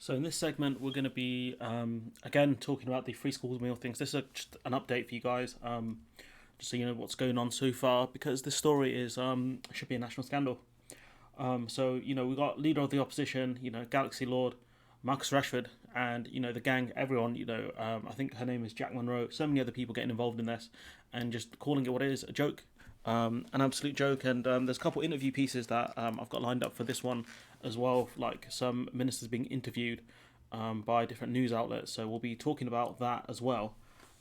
So in this segment, we're going to be again talking about the free schools meal things. This is just an update for you guys, just so you know what's going on so far, because this story is should be a national scandal. So we got leader of the opposition, Galaxy Lord, Marcus Rashford, and the gang, everyone. I think her name is Jack Monroe. So many other people getting involved in this, and just calling it what it is, a joke. An absolute joke. And there's a couple interview pieces that I've got lined up for this one as well, like some ministers being interviewed by different news outlets. So we'll be talking about that as well,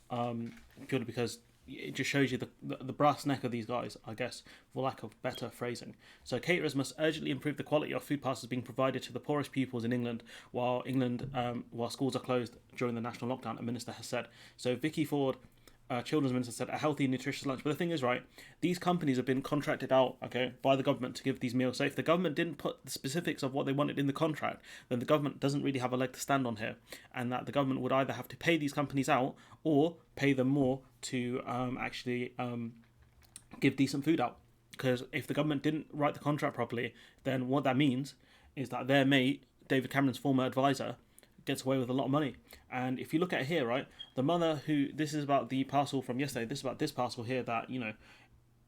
purely because it just shows you the brass neck of these guys, I guess, for lack of better phrasing. So caterers must urgently improve the quality of food parcels being provided to the poorest pupils in England while schools are closed during the national lockdown, a minister has said. So Vicky Ford, children's minister, said a healthy and nutritious lunch. But the thing is, right, these companies have been contracted out, okay, by the government to give these meals. So if the government didn't put the specifics of what they wanted in the contract, then the government doesn't really have a leg to stand on here, and that the government would either have to pay these companies out or pay them more to actually give decent food out. Because if the government didn't write the contract properly, then what that means is that their mate, David Cameron's former advisor, gets away with a lot of money. And if you look at it here, right, the mother who, this is about the parcel from yesterday, this is about this parcel here that,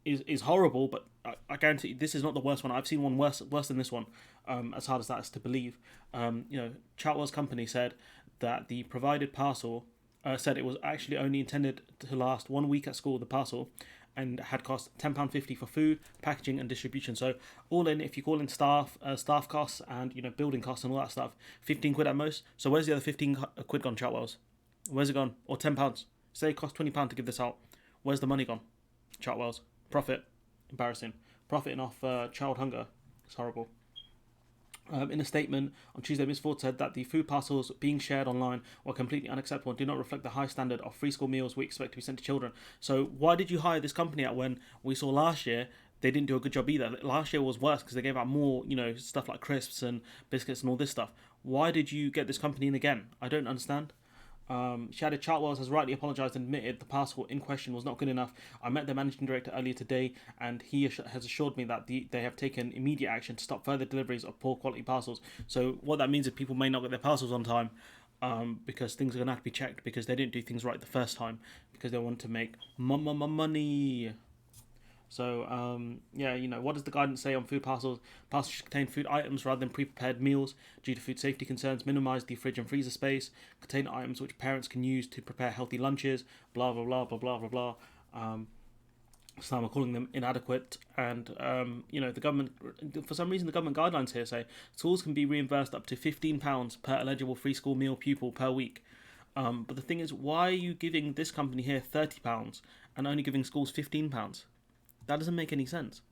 is horrible, but I guarantee you, this is not the worst one. I've seen one worse than this one, as hard as that is to believe. Chartwell's company said that the provided parcel, said it was actually only intended to last 1 week at school, the parcel, and had cost £10.50 for food, packaging and distribution. So all in, if you call in staff costs and building costs and all that stuff, 15 quid at most. So where's the other 15 quid gone, Chartwells? Where's it gone? Or £10? Say it cost £20 to give this out. Where's the money gone, Chartwells? Profit, embarrassing. Profiting off child hunger. It's horrible. In a statement on Tuesday, Ms. Ford said that the food parcels being shared online were completely unacceptable and do not reflect the high standard of free school meals we expect to be sent to children. So why did you hire this company out when we saw last year they didn't do a good job either? Last year was worse because they gave out more, stuff like crisps and biscuits and all this stuff. Why did you get this company in again? I don't understand. She added, Chartwells has rightly apologised and admitted the parcel in question was not good enough. I met the managing director earlier today and he has assured me that they have taken immediate action to stop further deliveries of poor quality parcels. So what that means is people may not get their parcels on time because things are going to have to be checked because they didn't do things right the first time because they want to make money. So, what does the guidance say on food parcels? Parcels should contain food items rather than pre-prepared meals. Due to food safety concerns, minimise the fridge and freezer space. Contain items which parents can use to prepare healthy lunches. Blah, blah, blah, blah, blah, blah, blah. Some are calling them inadequate. And, the government, for some reason, the government guidelines here say schools can be reimbursed up to £15 per eligible free school meal pupil per week. But the thing is, why are you giving this company here £30 and only giving schools £15? That doesn't make any sense.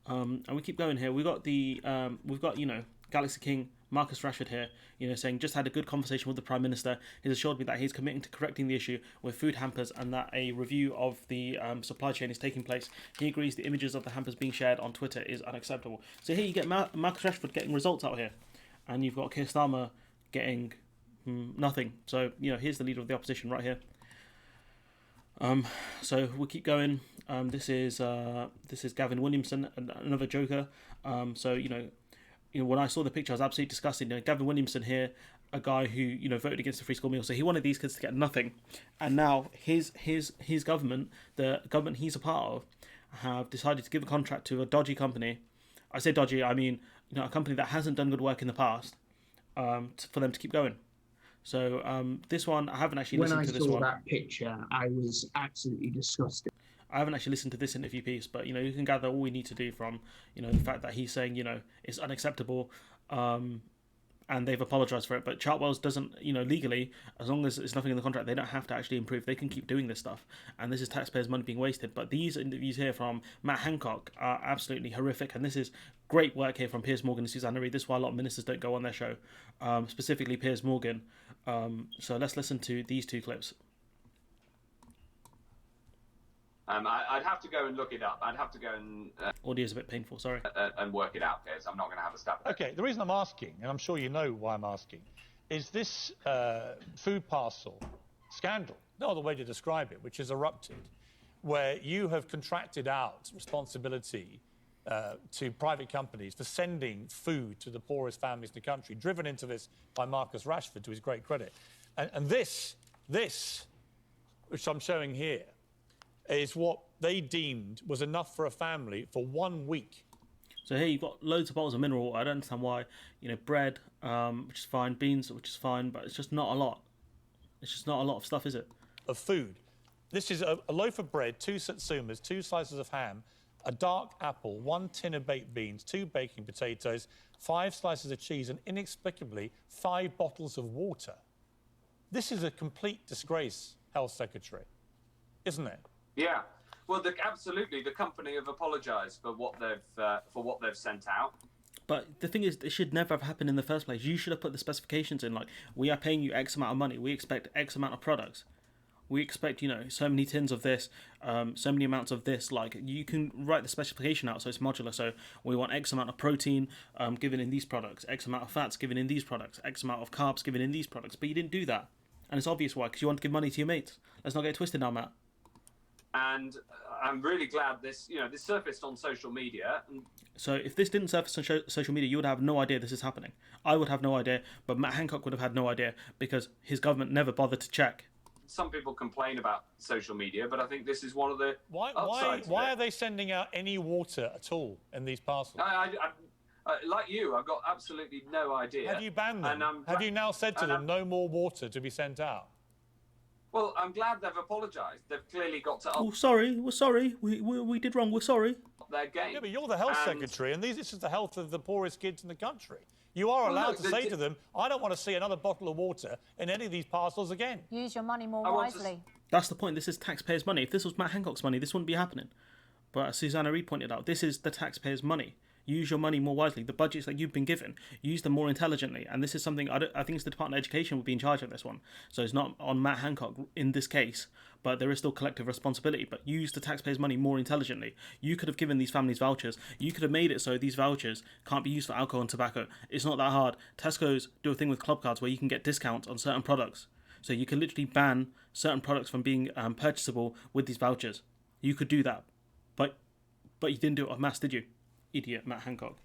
And we keep going here. We've got Galaxy King Marcus Rashford here, saying just had a good conversation with the Prime Minister. He's assured me that he's committing to correcting the issue with food hampers and that a review of the supply chain is taking place. He agrees the images of the hampers being shared on Twitter is unacceptable. So here you get Marcus Rashford getting results out here, and you've got Keir Starmer getting nothing. So here's the leader of the opposition right here. So we'll keep going. This is Gavin Williamson, another joker. When I saw the picture, I was absolutely disgusted. Gavin Williamson here, a guy who voted against the free school meal, so he wanted these kids to get nothing, and now his government, the government he's a part of, have decided to give a contract to a dodgy company. I say dodgy, I mean a company that hasn't done good work in the past, for them to keep going. So this one, I haven't actually listened to this one. When I saw that picture, I was absolutely disgusted. I haven't actually listened to this interview piece, but you can gather all we need to do from the fact that he's saying it's unacceptable, and they've apologised for it. But Chartwells doesn't, legally, as long as it's nothing in the contract, they don't have to actually improve. They can keep doing this stuff, and this is taxpayers' money being wasted. But these interviews here from Matt Hancock are absolutely horrific, and this is great work here from Piers Morgan and Susanna Reid. This is why a lot of ministers don't go on their show, specifically Piers Morgan. So let's listen to these two clips. I'd have to go and look it up. I'd have to go and... Audio's a bit painful, sorry. And work it out, because I'm not going to have a stab at it. Okay, the reason I'm asking, and I'm sure you know why I'm asking, is this food parcel scandal, no other way to describe it, which has erupted, where you have contracted out responsibility to private companies for sending food to the poorest families in the country, driven into this by Marcus Rashford, to his great credit. And this, which I'm showing here, is what they deemed was enough for a family for 1 week. So here you've got loads of bottles of mineral water. I don't understand why. Bread, which is fine, beans, which is fine, but it's just not a lot. It's just not a lot of stuff, is it? Of food. This is a loaf of bread, 2 satsumas, 2 slices of ham, a dark apple, 1 tin of baked beans, 2 baking potatoes, 5 slices of cheese, and inexplicably 5 bottles of water. This is a complete disgrace, Health Secretary, isn't it? Yeah. Well, absolutely. The company have apologised for what they've sent out. But the thing is, it should never have happened in the first place. You should have put the specifications in, like, we are paying you X amount of money. We expect X amount of products. We expect, so many tins of this, so many amounts of this. Like, you can write the specification out so it's modular. So we want X amount of protein given in these products, X amount of fats given in these products, X amount of carbs given in these products. But you didn't do that. And it's obvious why, because you want to give money to your mates. Let's not get it twisted now, Matt. And I'm really glad this surfaced on social media. So if this didn't surface on social media, you would have no idea this is happening. I would have no idea, but Matt Hancock would have had no idea because his government never bothered to check. Some people complain about social media, but I think this is one of the upsides. Why are they sending out any water at all in these parcels? I like you, I've got absolutely no idea. Have you banned them? Have you now said to them no more water to be sent out? Well, I'm glad they've apologised. They've clearly got to. Oh, sorry, we're sorry. We did wrong. We're sorry. Their game. Yeah, but you're the health secretary, and this is the health of the poorest kids in the country. You are allowed to say to them, I don't want to see another bottle of water in any of these parcels again. Use your money more wisely. That's the point. This is taxpayers' money. If this was Matt Hancock's money, this wouldn't be happening. But as Susanna Reid pointed out, this is the taxpayers' money. Use your money more wisely. The budgets that you've been given, use them more intelligently. And this is something, I think it's the Department of Education would be in charge of this one. So it's not on Matt Hancock in this case, but there is still collective responsibility. But use the taxpayers' money more intelligently. You could have given these families vouchers. You could have made it so these vouchers can't be used for alcohol and tobacco. It's not that hard. Tesco's do a thing with club cards where you can get discounts on certain products. So you can literally ban certain products from being purchasable with these vouchers. You could do that. But you didn't do it en masse, did you? Idiot Matt Hancock.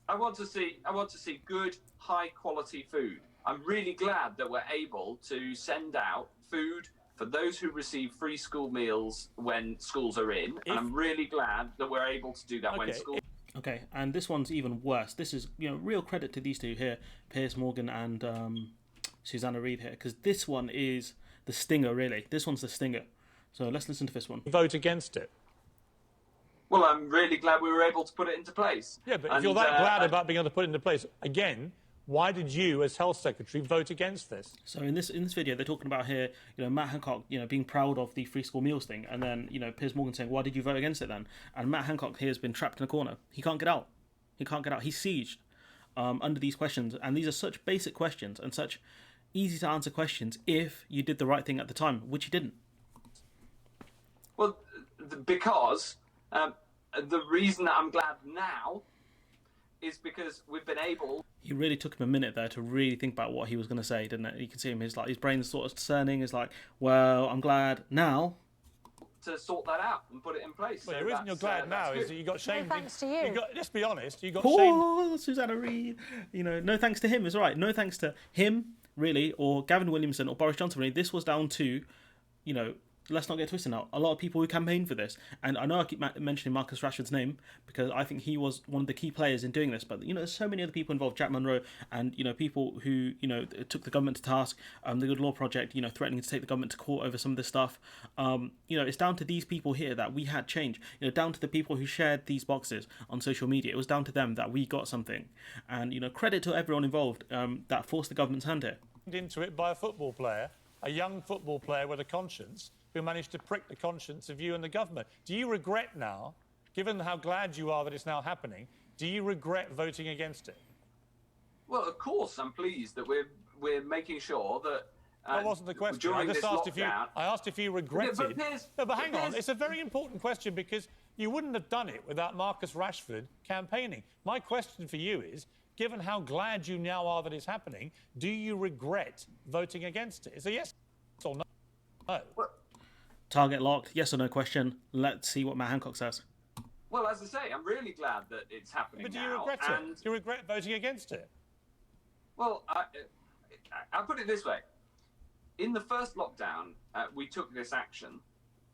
I want to see good, high quality food. I'm really glad that we're able to send out food for those who receive free school meals when schools are in, and I'm really glad that we're able to do that when schools. Okay, and this one's even worse. This is real credit to these two here, Piers Morgan and Susanna Reid here, because this one is the stinger. Really, this one's the stinger. So let's listen to this one. Vote against it. Well, I'm really glad we were able to put it into place. Yeah, but if you're that glad about being able to put it into place, again, why did you, as Health Secretary, vote against this? So in this video, they're talking about here, Matt Hancock, being proud of the free school meals thing, and then, Piers Morgan saying, why did you vote against it then? And Matt Hancock here has been trapped in a corner. He can't get out. He's sieged under these questions, and these are such basic questions and such easy to answer questions if you did the right thing at the time, which you didn't. Well, because... the reason that I'm glad now is because we've been able... He really took him a minute there to really think about what he was going to say, didn't it? You can see him, his brain's sort of turning. It's like, well, I'm glad now. To sort that out and put it in place. Well, the reason you're glad now is that you got shamed. No thanks to you. Let's be honest, you got shamed. Susanna Reid. No thanks to him is right. No thanks to him, really, or Gavin Williamson or Boris Johnson, really. This was down to, let's not get twisted now. A lot of people who campaigned for this, and I know I keep mentioning Marcus Rashford's name because I think he was one of the key players in doing this. But there's so many other people involved, Jack Monroe, and people who took the government to task. The Good Law Project, threatening to take the government to court over some of this stuff. It's down to these people here that we had change. Down to the people who shared these boxes on social media. It was down to them that we got something. And credit to everyone involved that forced the government's hand here. Into it by a football player, a young football player with a conscience, who managed to prick the conscience of you and the government. Do you regret now, given how glad you are that it's now happening, do you regret voting against it? Well, of course, I'm pleased that we're making sure that... that wasn't the question. I just asked if you regretted... But hang on, it's a very important question because you wouldn't have done it without Marcus Rashford campaigning. My question for you is, given how glad you now are that it's happening, do you regret voting against it? It's a yes or no? No. Target locked, yes or no question. Let's see what Matt Hancock says. Well, Well, as I say, I'm really glad that it's happening But do now. you regret it? Do you regret voting against it? Well, I'll put it this way. In the first lockdown, we took this action.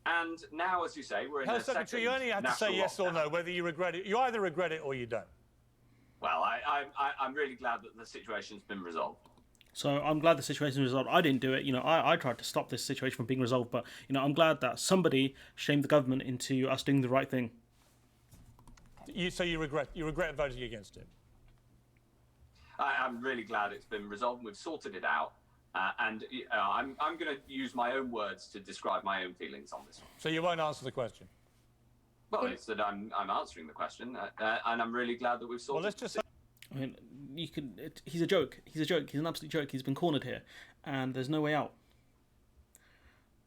And now, as you say, we're in Health a second Secretary, you only have to say yes lockdown. or no, whether you regret it. You either regret it or you don't. Well, I'm really glad that the situation's been resolved. So I'm glad the situation was resolved. I didn't do it. I tried to stop this situation from being resolved, but I'm glad that somebody shamed the government into us doing the right thing. So you regret voting against it? I'm really glad it's been resolved and we've sorted it out. And I'm going to use my own words to describe my own feelings on this one. So you won't answer the question? Well, it's that I'm answering the question, and I'm really glad that we've sorted. Well, let's just. I mean, he's a joke. He's a joke. He's an absolute joke. He's been cornered here, and there's no way out.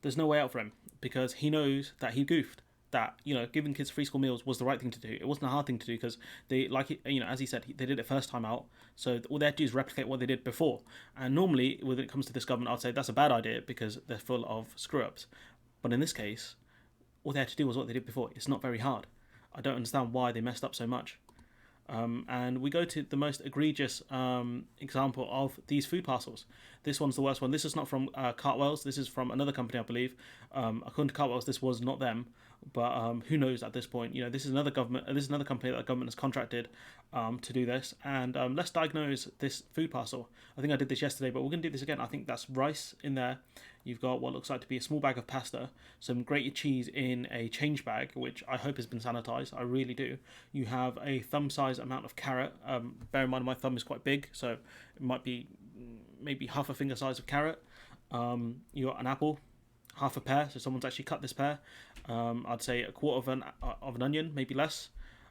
There's no way out for him because he knows that he goofed. That giving kids free school meals was the right thing to do. It wasn't a hard thing to do because they, as he said, they did it first time out. So all they had to do is replicate what they did before. And normally, when it comes to this government, I'd say that's a bad idea because they're full of screw-ups. But in this case, all they had to do was what they did before. It's not very hard. I don't understand why they messed up so much. And we go to the most egregious example of these food parcels. This one's the worst one. This is not from Cartwell's. This is from another company, I believe. According to Cartwell's, this was not them. But who knows at this point? This is another government. This is another company that the government has contracted to do this. And let's diagnose this food parcel. I think I did this yesterday, but we're going to do this again. I think that's rice in there. You've got what looks like to be a small bag of pasta, some grated cheese in a change bag, which I hope has been sanitized. I really do. You have a thumb-size amount of carrot. Bear in mind my thumb is quite big, so it might be maybe half a finger size of carrot. You got an apple, half a pear, so someone's actually cut this pear. I'd say a quarter of an onion, maybe less.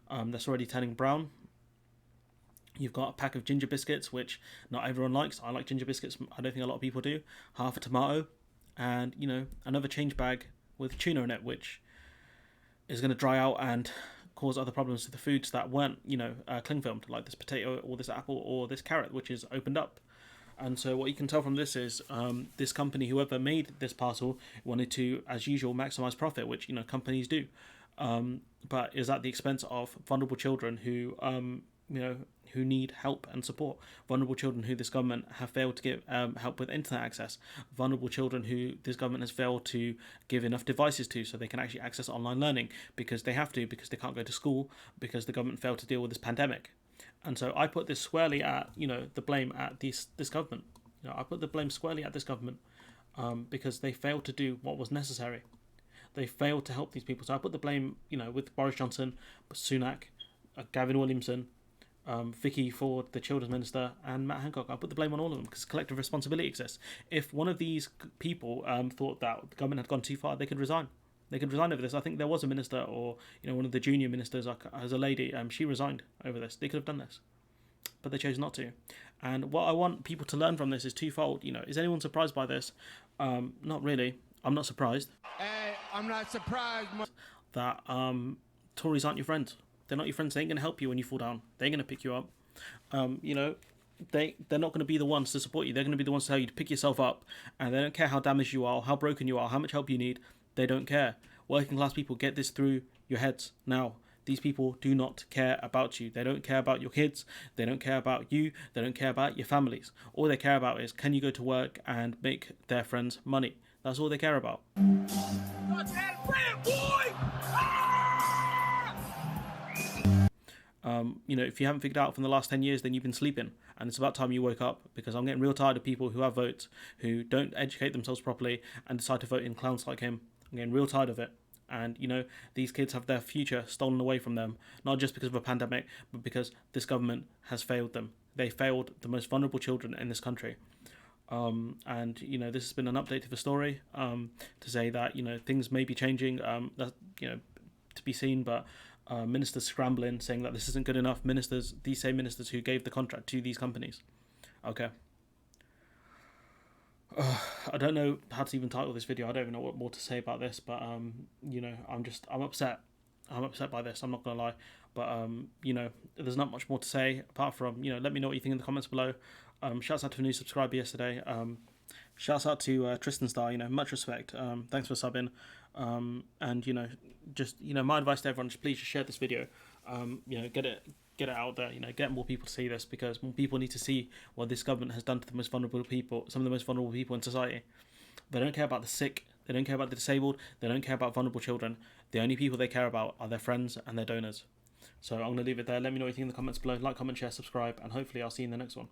That's already turning brown. You've got a pack of ginger biscuits, which not everyone likes. I like ginger biscuits. I don't think a lot of people do. Half a tomato, and another change bag with tuna in it, which is going to dry out and cause other problems to the foods that weren't cling filmed, like this potato or this apple or this carrot, which is opened up. And so what you can tell from this is this company, whoever made this parcel, wanted to, as usual, maximize profit, which companies do, but is at the expense of vulnerable children who who need help and support, vulnerable children who this government have failed to give help with internet access, vulnerable children who this government has failed to give enough devices to so they can actually access online learning because they have to, because they can't go to school, because the government failed to deal with this pandemic. And so I put this squarely at the blame at this government. I put the blame squarely at this government because they failed to do what was necessary. They failed to help these people. So I put the blame with Boris Johnson, Sunak, Gavin Williamson, Vicky Ford, the Children's Minister, and Matt Hancock. I put the blame on all of them because collective responsibility exists. If one of these people thought that the government had gone too far, they could resign. They could resign over this. I think there was a minister, or one of the junior ministers, as a lady, she resigned over this. They could have done this, but they chose not to. And what I want people to learn from this is twofold. Is anyone surprised by this? Not really. I'm not surprised. Hey, I'm not surprised that Tories aren't your friends. They're not your friends. They ain't going to help you when you fall down. They're going to pick you up. They're not going to be the ones to support you. They're going to be the ones to tell you to pick yourself up. And they don't care how damaged you are, how broken you are, how much help you need. They don't care. Working class people, get this through your heads now. These people do not care about you. They don't care about your kids. They don't care about you. They don't care about your families. All they care about is, can you go to work and make their friends money? That's all they care about. If you haven't figured out from the last 10 years, then you've been sleeping. And it's about time you woke up, because I'm getting real tired of people who have votes, who don't educate themselves properly and decide to vote in clowns like him. I'm getting real tired of it. And, these kids have their future stolen away from them, not just because of a pandemic, but because this government has failed them. They failed the most vulnerable children in this country. This has been an update to the story to say that, things may be changing, to be seen, but ministers scrambling, saying that this isn't good enough. These same ministers who gave the contract to these companies. Okay. I don't know how to even title this video. I don't even know what more to say about this, but I'm upset. I'm upset by this. I'm not gonna lie, but there's not much more to say apart from let me know what you think in the comments below. Shouts out to a new subscriber yesterday. Shouts out to Tristan Star. Much respect. Thanks for subbing. And just my advice to everyone: just please just share this video. Get it out there. Get more people to see this, because more people need to see what this government has done to the most vulnerable people, some of the most vulnerable people in society. They don't care about the sick. They don't care about the disabled. They don't care about vulnerable children. The only people they care about are their friends and their donors. So I'm going to leave it there. Let me know what you think in the comments below. Like, comment, share, subscribe, and hopefully I'll see you in the next one.